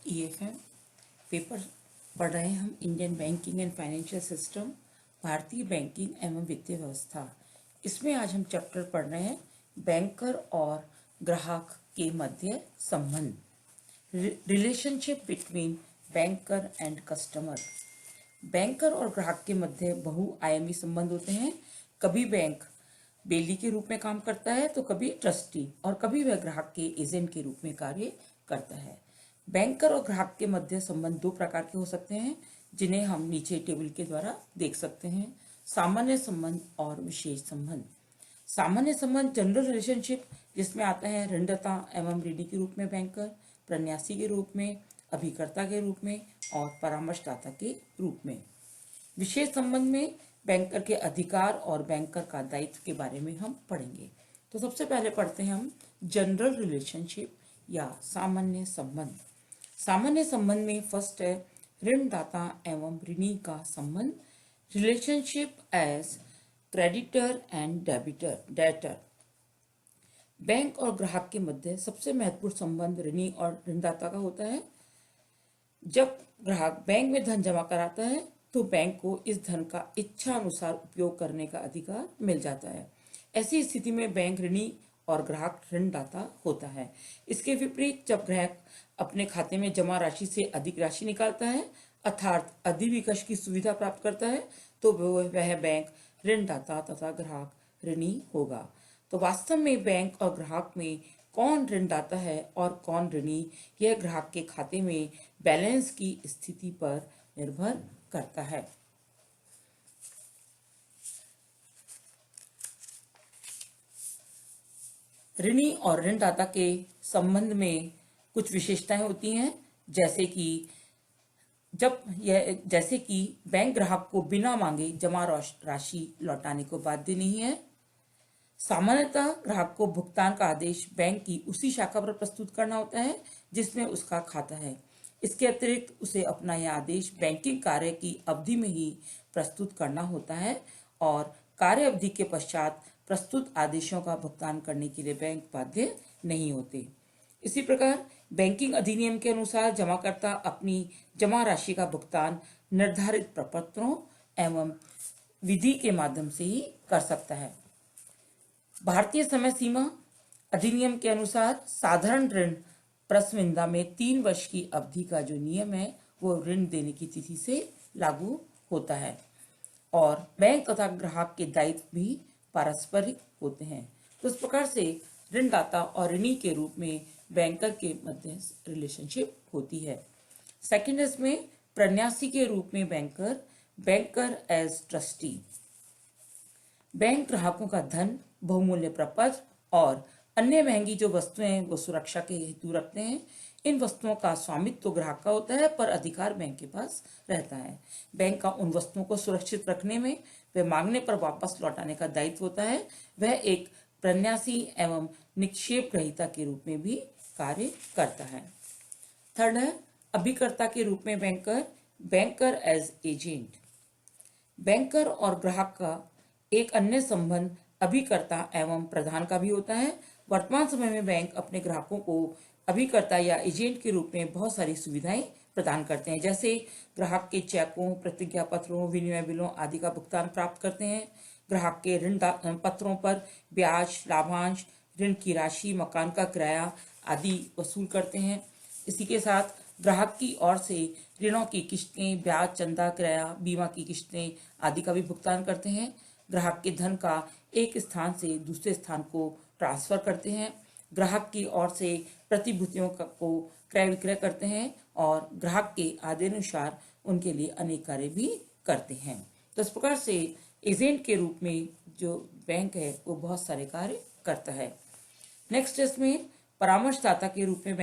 EFM paper पढ़ रहे हैं हम। Indian banking and financial system, भारतीय बैंकिंग एवं वित्तीय व्यवस्था। इसमें आज हम चैप्टर पढ़ रहे हैं बैंकर और ग्राहक के मध्य संबंध, relationship between banker and customer. Banker और ग्राहक के मध्य बहुआयामी संबंध होते हैं। कभी बैंक बेली के रूप में काम करता है तो कभी ट्रस्टी, और कभी वह ग्राहक के एजेंट के रूप में कार्य करता है। बैंकर और ग्राहक के मध्य संबंध दो प्रकार के हो सकते हैं, जिन्हें हम नीचे टेबल के द्वारा देख सकते हैं। सामान्य संबंध और विशेष संबंध। सामान्य संबंध जनरल रिलेशनशिप, जिसमें आता है ऋणदाता एवं ऋणी के रूप में बैंकर, प्रन्यासी के रूप में, अभिकर्ता के रूप में और परामर्शदाता के रूप में। विशेष संबंध में बैंकर के अधिकार और बैंकर का दायित्व के बारे में हम पढ़ेंगे। तो सबसे पहले पढ़ते हैं हम जनरल रिलेशनशिप या सामान्य संबंध। सामान्य संबंध में फर्स्ट है ऋणदाता एवं ऋणी का संबंध, relationship as creditor and debtor. Bank और ग्राहक के मध्य सबसे महत्वपूर्ण संबंध ऋणी और ऋणदाता का होता है। जब ग्राहक बैंक में धन जमा कराता है तो बैंक को इस धन का इच्छा अनुसार उपयोग करने का अधिकार मिल जाता है। ऐसी स्थिति में बैंक ऋणी और ग्राहक ऋणदाता होता है। इसके विपरीत जब ग्राहक अपने खाते में जमा राशि से अधिक राशि निकालता है, अर्थात अधिविकर्ष की सुविधा प्राप्त करता है, तो वह बैंक ऋणदाता तथा ग्राहक ऋणी होगा। तो वास्तव में बैंक और ग्राहक में कौन ऋणदाता है और कौन ऋणी, यह ग्राहक के खाते में बैलेंस की स्थिति पर निर्भर करता है। ऋणी और ऋणदाता के संबंध में कुछ विशेषताएं होती हैं, जैसे कि बैंक ग्राहक को बिना मांगे जमा राशि लौटाने को बाध्य नहीं है। सामान्यतः ग्राहक को भुगतान का आदेश बैंक की उसी शाखा पर प्रस्तुत करना होता है जिसमें उसका खाता है। इसके अतिरिक्त उसे अपना यह आदेश बैंकिंग कार्य की अवधि में ही प्रस्तुत करना होता है और कार्य अवधि के पश्चात प्रस्तुत आदेशों का भुगतान करने के लिए बैंक बाध्य नहीं होते। इसी प्रकार बैंकिंग अधिनियम के अनुसार जमाकर्ता अपनी जमा राशि का भुगतान निर्धारित प्रपत्रों एवं विधि के माध्यम से ही कर सकता है। भारतीय समय सीमा अधिनियम के अनुसार साधारण ऋण प्रस्विंदा में 3 वर्ष की अवधि का जो नियम है वो ऋण देने की तिथि से लागू होता है और बैंक तथा ग्राहक के दायित्व भी पारस्परिक होते हैं। तो इस प्रकार से ऋणदाता और ऋणी के रूप में बैंकर के मध्य रिलेशनशिप होती है। सेकंड इसमें प्रन्यासी के रूप में बैंकर एज ट्रस्टी। बैंक ग्राहकों का धन, बहुमूल्य प्रपत्र और अन्य महंगी जो वस्तुएं हैं वो सुरक्षा के हेतु रखते हैं। इन वस्तुओं का स्वामित्व तो ग्राहक का होता है पर अधिकार बैंक के पास रहता है। बैंक का उन वस्तुओं को सुरक्षित रखने में वे मांगने पर वापस लौटाने का दायित्व होता है। वह एक प्रन्यासी एवं निक्षेप ग्रहीता के रूप में भी कार्य करता है। थर्ड है अभिकर्ता के रूप में बैंकर एज एजेंट। बैंकर और ग्राहक का एक अन्य संबंध अभिकर्ता एवं प्रदान का भी होता है। वर्तमान समय में बैंक अपने ग्राहकों को अभिकर्ता या एजेंट के रूप में बहुत सारी सुविधाएं प्रदान करते हैं, जैसे ग्राहक के चेकों, प्रतिज्ञा पत्रों, विनिमय बिलों आदि का भुगतान प्राप्त करते हैं। ग्राहक के ऋण पत्रों पर ब्याज, लाभांश, ऋण की राशि, मकान का किराया आदि वसूल करते हैं। इसी के साथ ग्राहक की ओर से ऋणों की किस्तें, ब्याज, चंदा, किराया, बीमा की किस्तें आदि का भी भुगतान करते हैं। ग्राहक के धन का एक स्थान से दूसरे स्थान को ट्रांसफर करते हैं। ग्राहक की ओर से प्रतिभूतियों को क्रय विक्रय करते हैं और ग्राहक के आदेशानुसार उनके लिए अनेक कार्य भी करते हैं। तो इस प्रकार से एजेंट के रूप में जो बैंक है वो बहुत सारे कार्य करता है। नेक्स्ट इसमें परामर्शदाता के रूप में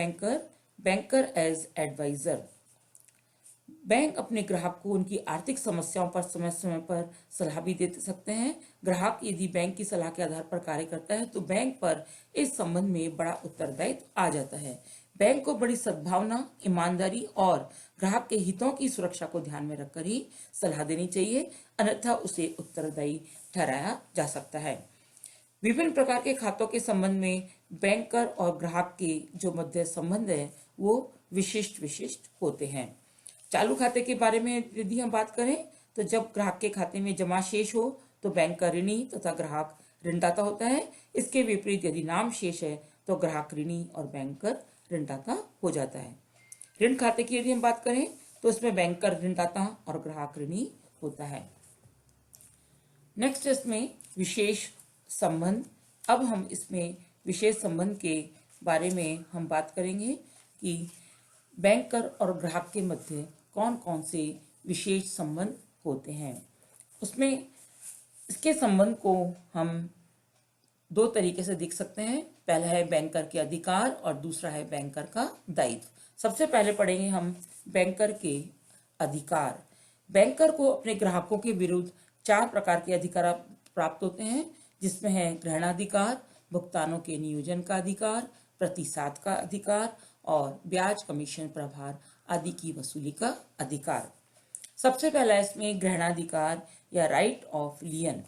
बैंकर एज एडवाइजर। बैंक अपने ग्राहक को उनकी आर्थिक समस्याओं पर समय समय पर सलाह भी दे सकते हैं। ग्राहक यदि बैंक की सलाह के आधार पर कार्य करता है तो बैंक पर इस संबंध में बड़ा उत्तरदायित्व आ जाता है। बैंक को बड़ी सद्भावना, ईमानदारी और ग्राहक के हितों की सुरक्षा को ध्यान में रखकर ही सलाह देनी चाहिए, अन्यथा उसे उत्तरदायी ठहराया जा सकता है। विभिन्न प्रकार के खातों के संबंध में बैंकर और ग्राहक के जो मध्य संबंध है वो विशिष्ट होते हैं। चालू खाते के बारे में यदि हम बात करें तो जब ग्राहक के खाते में जमा शेष हो तो बैंक का ऋणी तथा ग्राहक ऋणदाता होता है। इसके विपरीत यदि नाम शेष है तो ग्राहक ऋणी और बैंकर ऋणदाता हो जाता है। ऋण खाते की यदि हम बात करें तो इसमें बैंकर ऋणदाता और ग्राहक ऋणी होता है। नेक्स्ट इसमें विशेष संबंध। अब हम इसमें विशेष संबंध के बारे में हम बात करेंगे कि बैंकर और ग्राहक के मध्य कौन कौन से विशेष संबंध होते हैं। उसमें इसके संबंध को हम दो तरीके से देख सकते हैं। पहला है बैंकर के अधिकार और दूसरा है बैंकर का दायित्व। सबसे पहले पढ़ेंगे हम बैंकर के अधिकार। बैंकर को अपने ग्राहकों के विरुद्ध 4 प्रकार के अधिकार प्राप्त होते हैं, जिसमें है ग्रहणाधिकार, भुगतानों के नियोजन का अधिकार, प्रतिसाद का अधिकार और ब्याज, कमीशन, प्रभार आदि की वसूली का अधिकार। सबसे पहला इसमें ग्रहणाधिकार या राइट ऑफ लियन।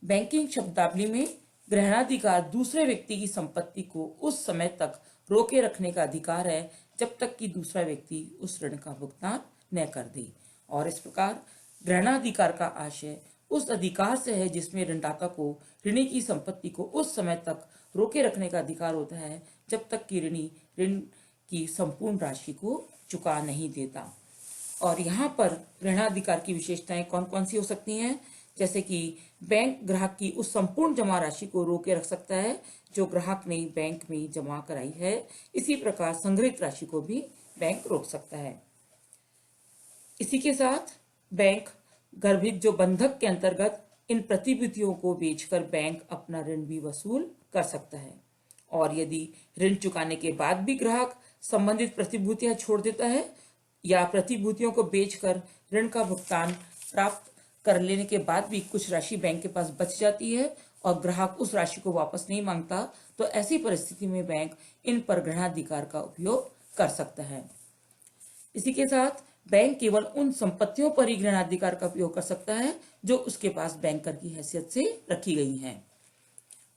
बैंकिंग शब्दावली में ग्रहणाधिकार दूसरे व्यक्ति की संपत्ति को उस समय तक रोके रखने का अधिकार है जब तक कि दूसरा व्यक्ति उस ऋण का भुगतान न कर दे। और इस प्रकार ग्रहणाधिकार का आशय उस अधिकार से है जिसमें ऋणदाता को ऋणी की संपत्ति को उस समय तक रोके रखने का अधिकार होता है जब तक कि ऋणी ऋण की संपूर्ण राशि को चुका नहीं देता। और यहाँ पर ग्रहणाधिकार की विशेषताएं कौन कौन सी हो सकती हैं, जैसे कि बैंक ग्राहक की उस संपूर्ण जमा राशि को रोके रख सकता है जो ग्राहक ने बैंक में जमा कराई है। इसी प्रकार संग्रहित राशि को भी बैंक रोक सकता है। इसी के साथ बैंक गर्भित जो बंधक के अंतर्गत इन प्रतिभूतियों को बेचकर बैंक अपना ऋण भी वसूल कर सकता है। और यदि ऋण चुकाने के बाद भी ग्राहक संबंधित प्रतिभूतियां छोड़ देता है या प्रतिभूतियों को बेचकर ऋण का भुगतान प्राप्त कर लेने के बाद भी कुछ राशि बैंक के पास बच जाती है और ग्राहक उस राशि को वापस नहीं मांगता, तो ऐसी परिस्थिति में बैंक इन पर ग्रहणाधिकार का उपयोग कर सकता है। इसी के साथ बैंक केवल उन संपत्तियों पर ही ग्रहणाधिकार का उपयोग कर सकता है जो उसके पास बैंकर की हैसियत से रखी गई हैं।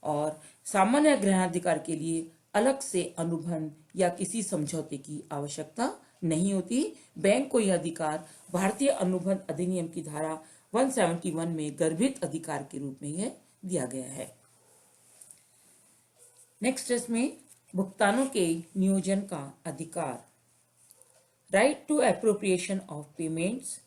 और सामान्य ग्रहणाधिकार के लिए अलग से अनुबंध या किसी समझौते की आवश्यकता नहीं होती। बैंक को यह अधिकार भारतीय अनुबंध अधिनियम की धारा 171 में गर्भित अधिकार के रूप में यह दिया गया है। नेक्स्ट इसमें भुगतानों के नियोजन का अधिकार, right to appropriation of payments.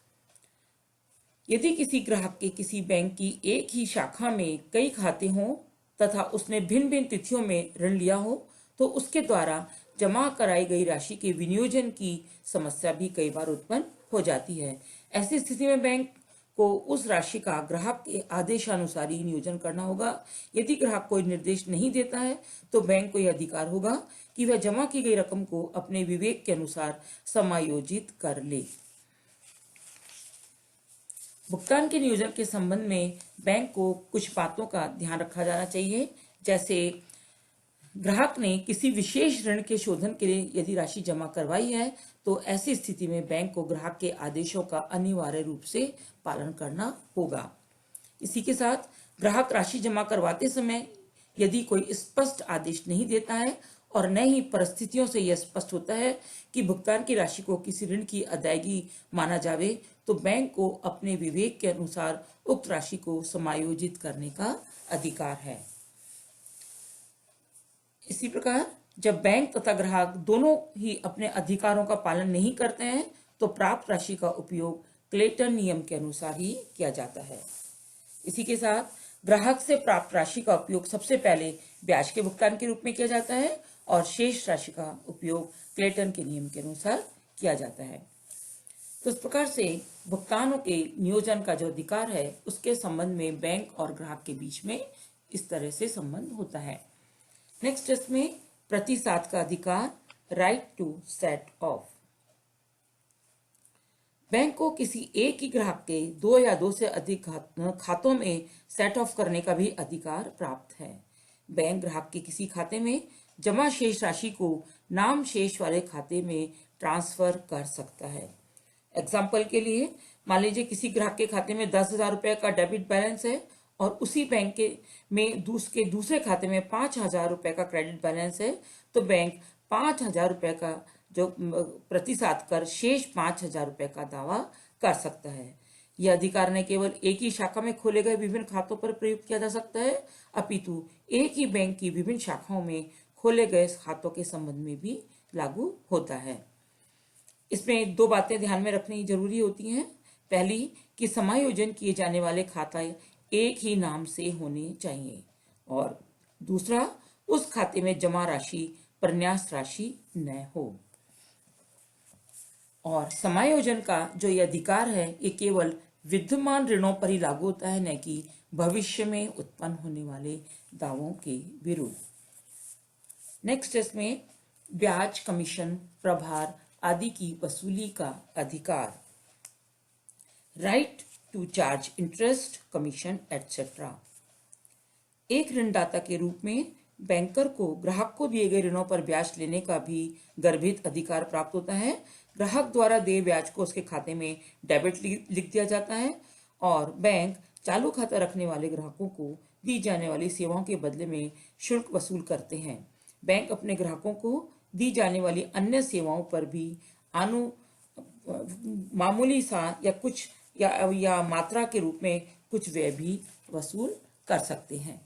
यदि किसी ग्राहक के किसी बैंक की एक ही शाखा में कई खाते हों तथा उसने भिन्न भिन्न तिथियों में ऋण लिया हो तो उसके द्वारा जमा कराई गई राशि के विनियोजन की समस्या भी कई बार उत्पन्न हो जाती है। ऐसी स्थिति में बैंक को उस राशि का ग्राहक के आदेशानुसार ही नियोजन करना होगा। यदि ग्राहक कोई निर्देश नहीं देता है तो बैंक को यह अधिकार होगा कि वह जमा की गई रकम को अपने विवेक के अनुसार समायोजित कर ले। भुगतान के नियोजन के संबंध में बैंक को कुछ बातों का ध्यान रखा जाना चाहिए, जैसे ग्राहक ने किसी विशेष ऋण के शोधन के लिए यदि राशि जमा करवाई है तो ऐसी स्थिति में बैंक को ग्राहक के आदेशों का अनिवार्य रूप से पालन करना होगा। इसी के साथ ग्राहक राशि जमा करवाते समय यदि कोई स्पष्ट आदेश नहीं देता है और न ही परिस्थितियों से यह स्पष्ट होता है कि भुगतान की राशि को किसी ऋण की अदायगी माना जावे तो बैंक को अपने विवेक के अनुसार उक्त राशि को समायोजित करने का अधिकार है। इसी प्रकार जब बैंक तथा ग्राहक दोनों ही अपने अधिकारों का पालन नहीं करते हैं तो प्राप्त राशि का उपयोग क्लेटन नियम के अनुसार ही किया जाता है। इसी के साथ ग्राहक से प्राप्त राशि का उपयोग सबसे पहले ब्याज के भुगतान के रूप में किया जाता है और शेष राशि का उपयोग क्लेटन के नियम के अनुसार किया जाता है। तो इस प्रकार से भुगतानों के नियोजन का जो अधिकार है उसके संबंध में बैंक और ग्राहक के बीच में इस तरह से संबंध होता है। नेक्स्ट इसमें प्रतिसाद का अधिकार, right to set off. Bank को किसी एक ही ग्राहक के 2 या 2 से अधिक खातों में सेट ऑफ करने का भी अधिकार प्राप्त है। बैंक ग्राहक के किसी खाते में जमा शेष राशि को नाम शेष वाले खाते में ट्रांसफर कर सकता है। एग्जाम्पल के लिए मान लीजिए किसी ग्राहक के खाते में 10,000 रुपए का डेबिट बैलेंस है और उसी बैंक के दूसरे खाते में 5,000 रुपए का क्रेडिट बैलेंस है, तो बैंक 5,000 रुपये का जो प्रतिशत कर शेष 5,000 रुपये का दावा कर सकता है। यह अधिकार न केवल एक ही शाखा में खोले गए विभिन्न खातों पर प्रयुक्त किया जा सकता है, अपितु एक ही बैंक की विभिन्न शाखाओं में खोले गए खातों के संबंध में भी लागू होता है। इसमें दो बातें ध्यान में रखनी जरूरी होती हैं। पहली कि समायोजन किए जाने वाले खाते एक ही नाम से होने चाहिए, और दूसरा उस खाते में जमा राशि प्रन्यास राशि न हो। और समायोजन का जो ये अधिकार है ये केवल विद्यमान ऋणों पर ही लागू होता है, न कि भविष्य में उत्पन्न होने वाले दावों के विरुद्ध। नेक्स्ट इसमें ब्याज, कमीशन, प्रभार आदि की वसूली का अधिकार, right to charge interest, commission etcetera. एक ऋणदाता के रूप में बैंकर को ग्राहक को दिए गए ऋणों पर ब्याज लेने का भी गर्भित अधिकार प्राप्त होता है। ग्राहक द्वारा दिए ब्याज को उसके खाते में डेबिट लिख दिया जाता है, और बैंक चालू खाता रखने वाले ग्राहकों को दी जाने वाली सेवाओं के बदले में शुल्क वसूल करते हैं। बैंक अपने ग्राहकों को दी जाने वाली अन्य सेवाओं पर भी मामूली सा या कुछ या मात्रा के रूप में कुछ व्यय भी वसूल कर सकते हैं।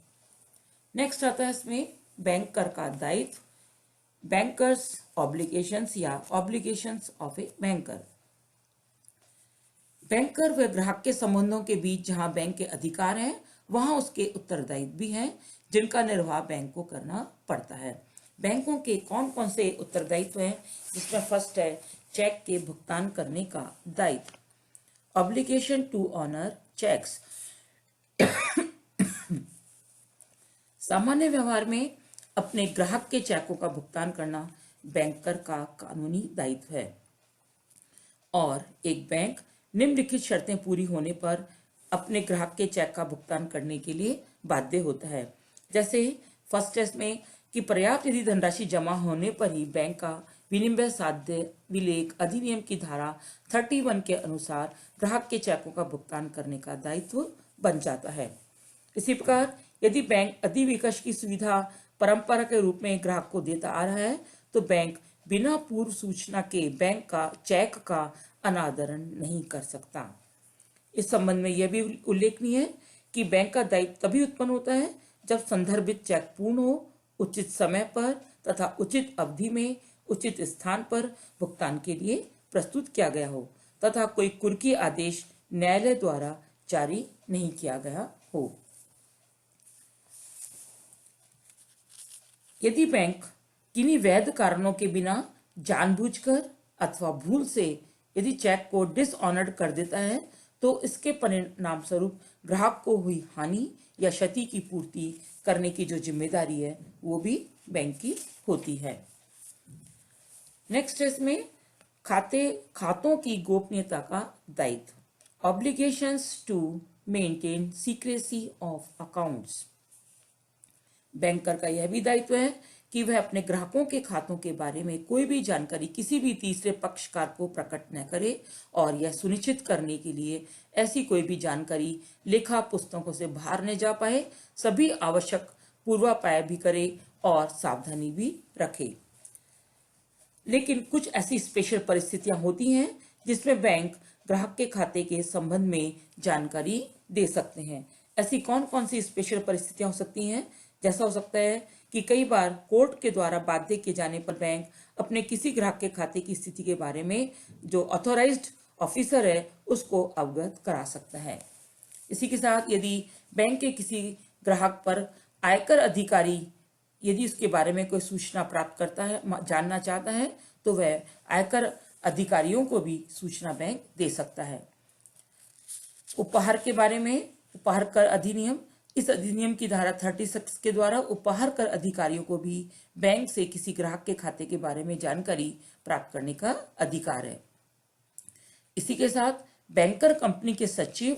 नेक्स्ट आता है इसमें बैंक कर का दायित्व, बैंकर्स ऑब्लिगेशंस या obligations of a banker. Banker व ग्राहक के संबंधों के बीच जहां बैंक के अधिकार हैं वहां उसके उत्तरदायित्व भी हैं, जिनका निर्वाह बैंक को करना पड़ता है। बैंकों के कौन कौन से उत्तरदायित्व हैं, जिसमें फर्स्ट है चेक के भुगतान करने का दायित्व, ऑब्लिगेशन टू ऑनर चेक्स। सामान्य व्यवहार में अपने ग्राहक के चेकों का भुगतान करना बैंकर का कानूनी दायित्व है, और एक बैंक निम्नलिखित शर्तें पूरी होने पर अपने ग्राहक के चेक का भुगतान करने के लिए बाध्य होता है। जैसे फर्स्ट टेस्ट में कि पर्याप्त यदि धनराशि जमा होने पर ही बैंक का विनिमय साध्य विलेख अधिनियम की धारा 31 के अनुसार ग्राहक के चेकों का भुगतान करने का दायित्व बन जाता है। इसी प्रकार यदि बैंक अधिविकर्ष की सुविधा परंपरा के रूप में ग्राहक को देता आ रहा है तो बैंक बिना पूर्व सूचना के बैंक का चेक का अनादरण नहीं कर सकता। इस संबंध में यह भी उल्लेखनीय है कि बैंक का दायित्व तभी उत्पन्न होता है जब संदर्भित चेक पूर्ण हो, उचित समय पर तथा उचित अवधि में उचित स्थान पर भुगतान के लिए प्रस्तुत किया गया हो तथा कोई कुर्की आदेश न्यायालय द्वारा जारी नहीं किया गया हो। यदि बैंक किन्हीं वैध कारणों के बिना जानबूझकर अथवा भूल से यदि चेक को डिसऑनर्ड कर देता है तो इसके परिणाम स्वरूप ग्राहक को हुई हानि या क्षति की पूर्ति करने की जो जिम्मेदारी है वो भी बैंक की होती है। नेक्स्ट इसमें खातों की गोपनीयता का दायित्व, obligations to maintain secrecy of accounts. Banker का यह भी दायित्व है कि वह अपने ग्राहकों के खातों के बारे में कोई भी जानकारी किसी भी तीसरे पक्षकार को प्रकट न करे, और यह सुनिश्चित करने के लिए ऐसी कोई भी जानकारी लेखा पुस्तकों से बाहर न जा पाए सभी आवश्यक पूर्वापाय भी करे और सावधानी भी रखे। लेकिन कुछ ऐसी स्पेशल परिस्थितियां होती हैं जिसमें बैंक ग्राहक के खाते के संबंध में जानकारी दे सकते हैं। ऐसी कौन कौन सी स्पेशल परिस्थितियां हो सकती हैं? जैसा हो सकता है कि कई बार कोर्ट के द्वारा बाध्य किए जाने पर बैंक अपने किसी ग्राहक के खाते की स्थिति के बारे में जो ऑथोराइज्ड ऑफिसर है उसको अवगत करा सकता है। इसी के साथ यदि बैंक के किसी ग्राहक पर आयकर अधिकारी यदि उसके बारे में कोई सूचना प्राप्त करता है, जानना चाहता है, तो वह आयकर अधिकारियों को भी सूचना बैंक दे सकता है। उपहार के बारे में, उपहार कर अधिनियम, इस अधिनियम की धारा 36 के द्वारा उपहार कर अधिकारियों को भी बैंक से किसी ग्राहक के खाते के बारे में जानकारी प्राप्त करने का अधिकार है। इसी के साथ बैंकर कंपनी के सचिव,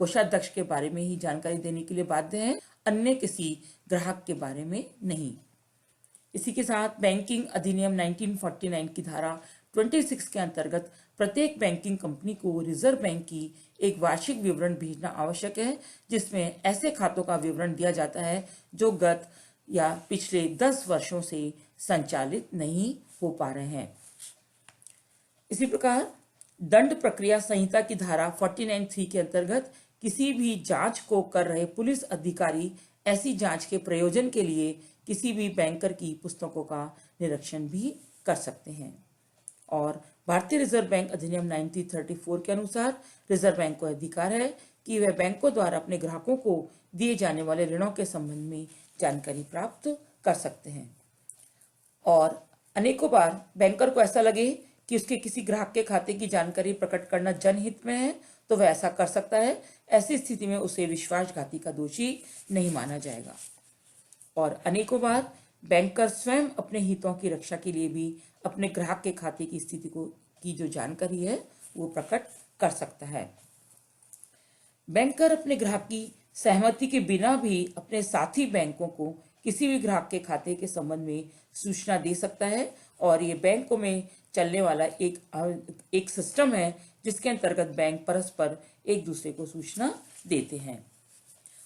कोषाध्यक्ष के बारे में ही जानकारी देने के लिए बाध्य है, अन्य किसी ग्राहक के बारे में नहीं। इसी के साथ बैंकिंग अधिनियम 1949 की धारा 26 के अंतर्गत प्रत्येक बैंकिंग कंपनी को रिजर्व बैंक की एक वार्षिक विवरण भेजना आवश्यक है, जिसमें ऐसे खातों का विवरण दिया जाता है जो गत या पिछले 10 वर्षों से संचालित नहीं हो पा रहे हैं। इसी प्रकार दंड प्रक्रिया संहिता की धारा 49(3) के अंतर्गत किसी भी जांच को कर रहे पुलिस अधिकारी ऐसी जांच के प्रयोजन के लिए किसी भी बैंकर की पुस्तकों का निरीक्षण भी कर सकते हैं। और भारतीय रिजर्व बैंक अधिनियम 1934 के अनुसार रिजर्व बैंक को अधिकार है कि वह बैंकों द्वारा अपने ग्राहकों को दिए जाने वाले ऋणों के संबंध में जानकारी प्राप्त कर सकते हैं। और अनेकों बार बैंकर को ऐसा लगे कि उसके किसी ग्राहक के खाते की जानकारी प्रकट करना जनहित में है तो वह ऐसा कर सकता है। ऐसी स्थिति में उसे विश्वासघाती का दोषी नहीं माना जाएगा। और अनेकों बार बैंकर स्वयं अपने हितों की रक्षा के लिए भी अपने ग्राहक के खाते की स्थिति की जो जानकारी है वो प्रकट कर सकता है। बैंकर अपने ग्राहक की सहमति के बिना भी अपने साथी बैंकों को किसी भी ग्राहक के खाते के संबंध में सूचना दे सकता है। और ये बैंकों में चलने वाला एक सिस्टम है जिसके अंतर्गत बैंक परस्पर एक दूसरे को सूचना देते हैं।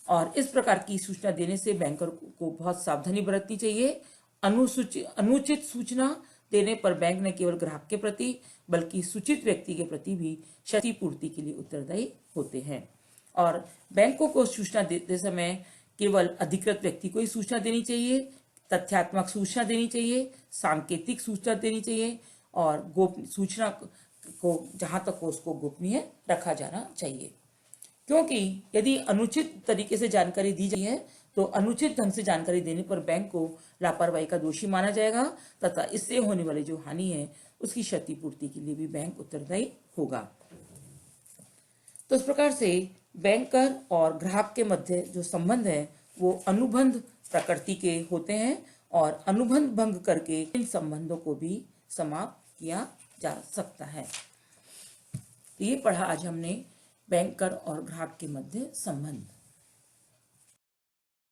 और इस प्रकार की सूचना देने से बैंकर को बहुत सावधानी बरतनी चाहिए। अनुचित सूचना देने पर बैंक न केवल ग्राहक के प्रति बल्कि सूचित व्यक्ति के प्रति भी क्षतिपूर्ति के लिए उत्तरदायी होते हैं। और बैंकों को सूचना देते समय केवल अधिकृत व्यक्ति को ही सूचना देनी चाहिए, तथ्यात्मक सूचना देनी चाहिए, सांकेतिक सूचना देनी चाहिए और सूचना को जहां तक हो उसको गोपनीय रखा जाना चाहिए। क्योंकि यदि अनुचित तरीके से जानकारी दी जाती है तो अनुचित ढंग से जानकारी देने पर बैंक को लापरवाही का दोषी माना जाएगा तथा इससे होने वाली जो हानि है उसकी क्षतिपूर्ति के लिए भी बैंक उत्तरदायी होगा। तो इस प्रकार से बैंकर और ग्राहक के मध्य जो संबंध है वो अनुबंध प्रकृति के होते हैं और अनुबंध भंग करके इन संबंधों को भी समाप्त किया जा सकता है। तो ये पढ़ा आज हमने बैंकर और ग्राहक के मध्य संबंध।